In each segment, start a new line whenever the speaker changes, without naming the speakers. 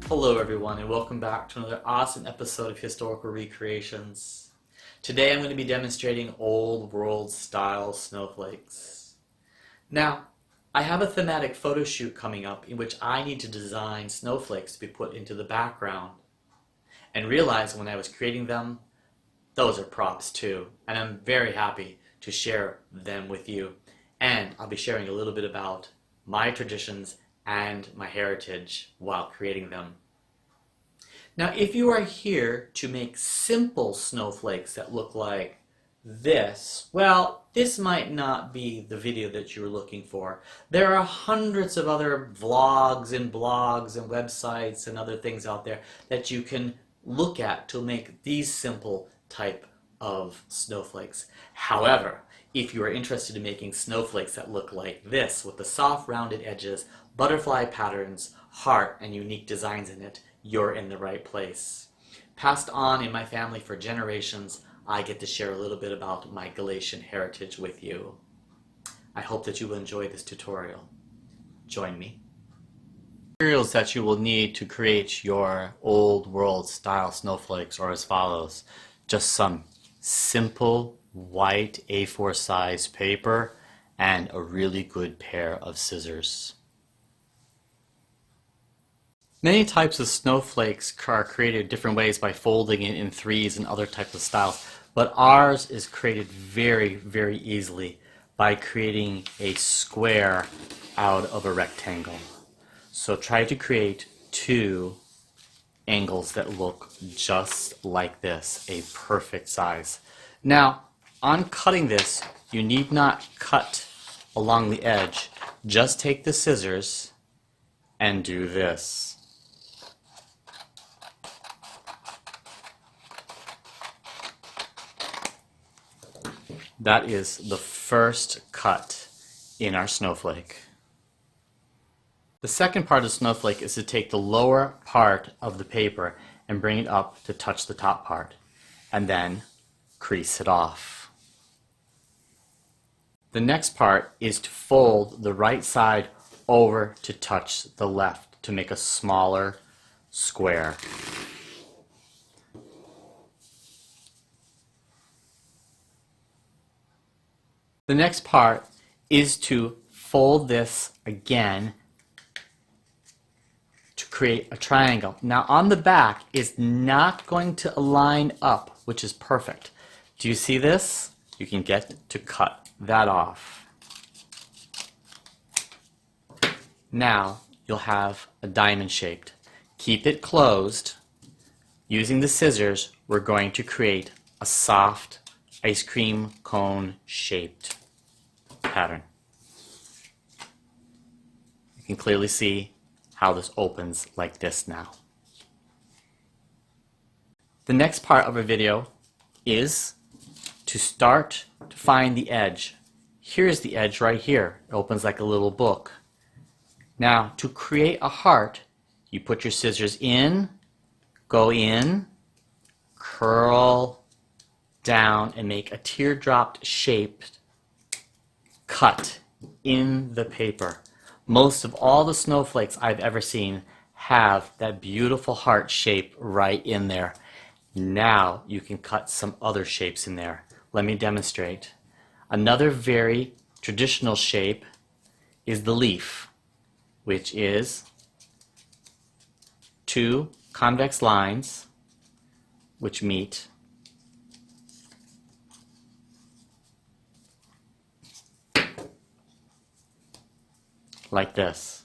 Hello everyone and welcome back to another awesome episode of Historical Recreations. Today I'm going to be demonstrating old world style snowflakes. Now, I have a thematic photo shoot coming up in which I need to design snowflakes to be put into the background. And realize when I was creating them, those are props too. And I'm very happy to share them with you. And I'll be sharing a little bit about my traditions and my heritage while creating them. Now, if you are here to make simple snowflakes that look like this, well, this might not be the video that you're looking for. There are hundreds of other vlogs and blogs and websites and other things out there that you can look at to make these simple type of snowflakes. However, if you are interested in making snowflakes that look like this with the soft rounded edges, butterfly patterns, heart, and unique designs in it, you're in the right place. Passed on in my family for generations, I get to share a little bit about my Galician heritage with you. I hope that you will enjoy this tutorial. Join me. Materials that you will need to create your old world style snowflakes are as follows. Just some simple white A4 size paper and a really good pair of scissors. Many types of snowflakes are created different ways by folding it in threes and other types of styles, but ours is created very, very easily by creating a square out of a rectangle. So try to create two angles that look just like this, a perfect size. Now, on cutting this, you need not cut along the edge. Just take the scissors and do this. That is the first cut in our snowflake. The second part of the snowflake is to take the lower part of the paper and bring it up to touch the top part, and then crease it off. The next part is to fold the right side over to touch the left to make a smaller square. The next part is to fold this again to create a triangle. Now on the back is not going to align up, which is perfect. Do you see this? You can get to cut that off. Now you'll have a diamond shaped. Keep it closed. Using the scissors, we're going to create a soft ice cream cone shaped pattern. You can clearly see how this opens like this now. The next part of our video is to start to find the edge. Here's the edge right here. It opens like a little book. Now, to create a heart, you put your scissors in, go in, curl down, and make a teardrop shaped cut in the paper. Most of all the snowflakes I've ever seen have that beautiful heart shape right in there. Now you can cut some other shapes in there. Let me demonstrate. Another very traditional shape is the leaf, which is two convex lines which meet like this.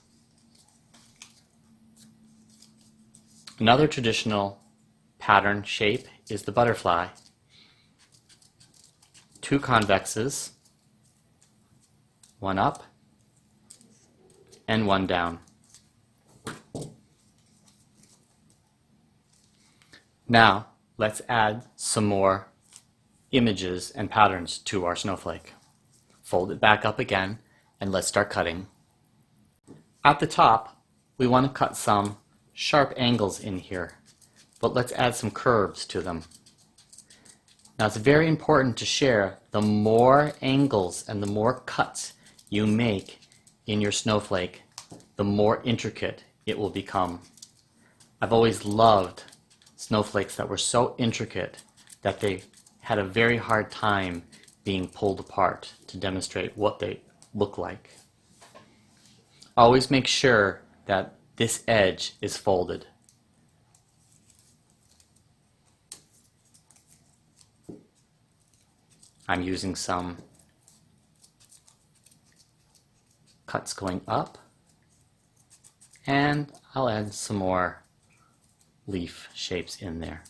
Another traditional pattern shape is the butterfly. Two convexes, one up and one down. Now let's add some more images and patterns to our snowflake. Fold it back up again and let's start cutting. At the top, we want to cut some sharp angles in here, but let's add some curves to them. Now it's very important to share the more angles and the more cuts you make in your snowflake, the more intricate it will become. I've always loved snowflakes that were so intricate that they had a very hard time being pulled apart to demonstrate what they look like. Always make sure that this edge is folded. I'm using some cuts going up, and I'll add some more leaf shapes in there.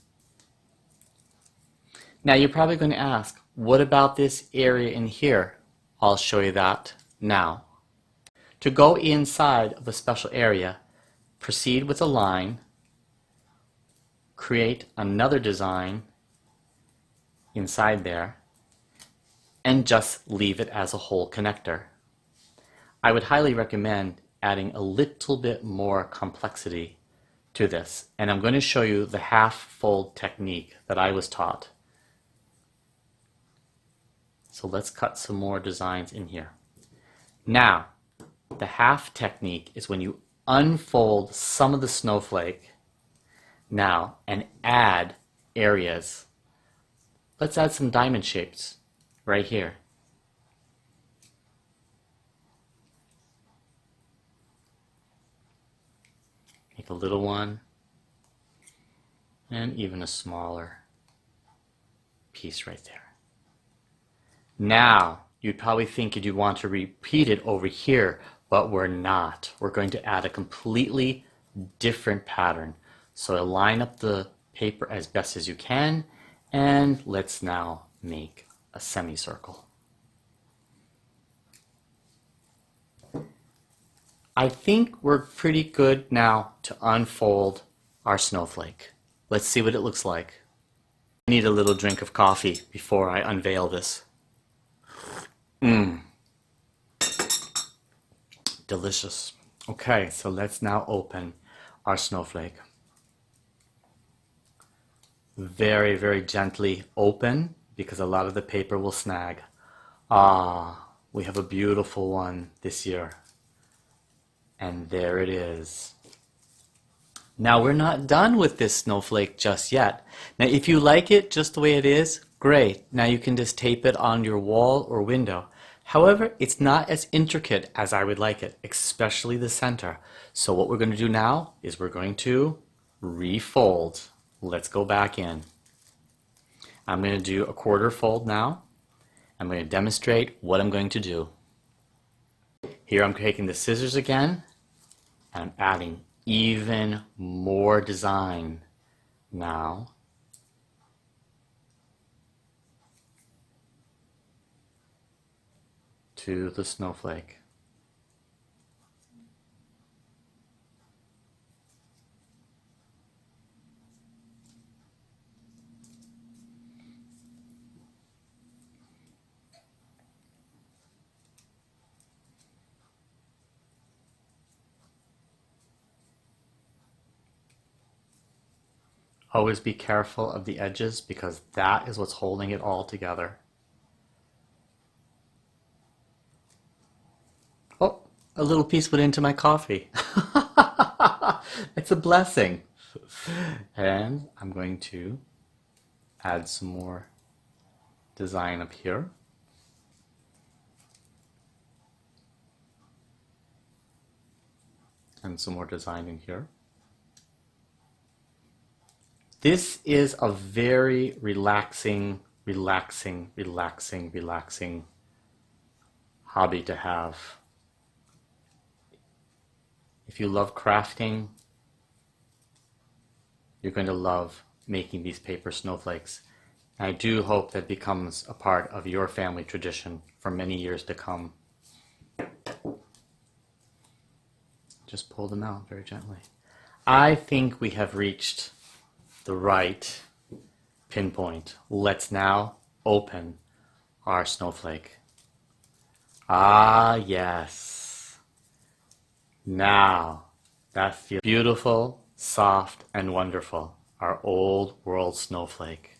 Now you're probably going to ask, what about this area in here? I'll show you that now. To go inside of a special area, proceed with a line, create another design inside there, and just leave it as a whole connector. I would highly recommend adding a little bit more complexity to this, and I'm going to show you the half fold technique that I was taught. So let's cut some more designs in here. Now, the half technique is when you unfold some of the snowflake now and add areas. Let's add some diamond shapes right here. Make a little one and even a smaller piece right there. Now, you'd probably think you'd want to repeat it over here, but we're not. We're going to add a completely different pattern. So line up the paper as best as you can, and let's now make a semicircle. I think we're pretty good now to unfold our snowflake. Let's see what it looks like. I need a little drink of coffee before I unveil this. Delicious. Okay, so let's now open our snowflake. Very, very gently open because a lot of the paper will snag. We have a beautiful one this year. And there it is. Now we're not done with this snowflake just yet. Now if you like it just the way it is, great. Now you can just tape it on your wall or window. However, it's not as intricate as I would like it, especially the center. So what we're going to do now is we're going to refold. Let's go back in. I'm going to do a quarter fold now. I'm going to demonstrate what I'm going to do. Here I'm taking the scissors again, and I'm adding even more design now. To the snowflake. Always be careful of the edges because that is what's holding it all together. Oh, a little piece went into my coffee. It's a blessing. And I'm going to add some more design up here. And some more design in here. This is a very relaxing hobby to have. If you love crafting, you're going to love making these paper snowflakes. And I do hope that becomes a part of your family tradition for many years to come. Just pull them out very gently. I think we have reached the right pinpoint. Let's now open our snowflake. Ah, yes. Now, that feels beautiful, soft, and wonderful. Our old world snowflake.